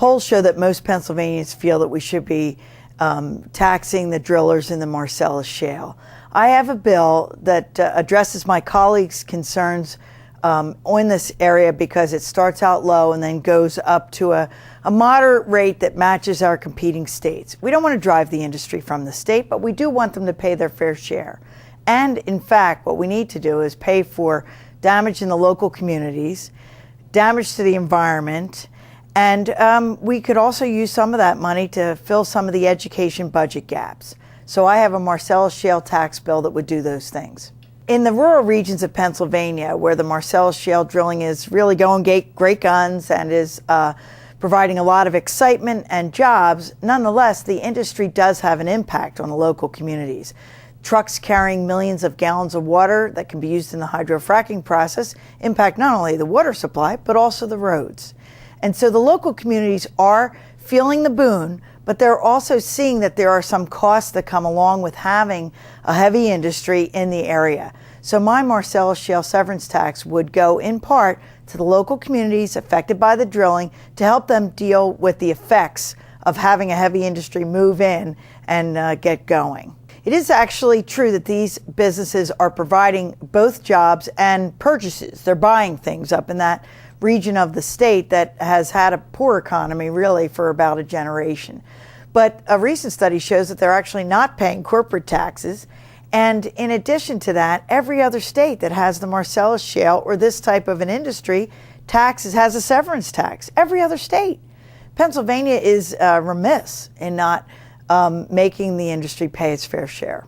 polls show that most Pennsylvanians feel that we should be taxing the drillers in the Marcellus Shale. I have a bill that addresses my colleagues' concerns on this area because it starts out low and then goes up to a moderate rate that matches our competing states. We don't want to drive the industry from the state, but we do want them to pay their fair share. And in fact, what we need to do is pay for damage in the local communities, damage to the environment, and we could also use some of that money to fill some of the education budget gaps. So I have a Marcellus Shale tax bill that would do those things. In the rural regions of Pennsylvania, where the Marcellus Shale drilling is really going great guns and is providing a lot of excitement and jobs, nonetheless, the industry does have an impact on the local communities. Trucks carrying millions of gallons of water that can be used in the hydrofracking process impact not only the water supply, but also the roads. And so the local communities are feeling the boon, but they're also seeing that there are some costs that come along with having a heavy industry in the area. So my Marcellus Shale severance tax would go in part to the local communities affected by the drilling to help them deal with the effects of having a heavy industry move in and get going. It is actually true that these businesses are providing both jobs and purchases. They're buying things up in that region of the state that has had a poor economy really for about a generation. But a recent study shows that they're actually not paying corporate taxes. And in addition to that, every other state that has the Marcellus Shale or this type of an industry has a severance tax. Every other state. Pennsylvania is remiss in not making the industry pay its fair share.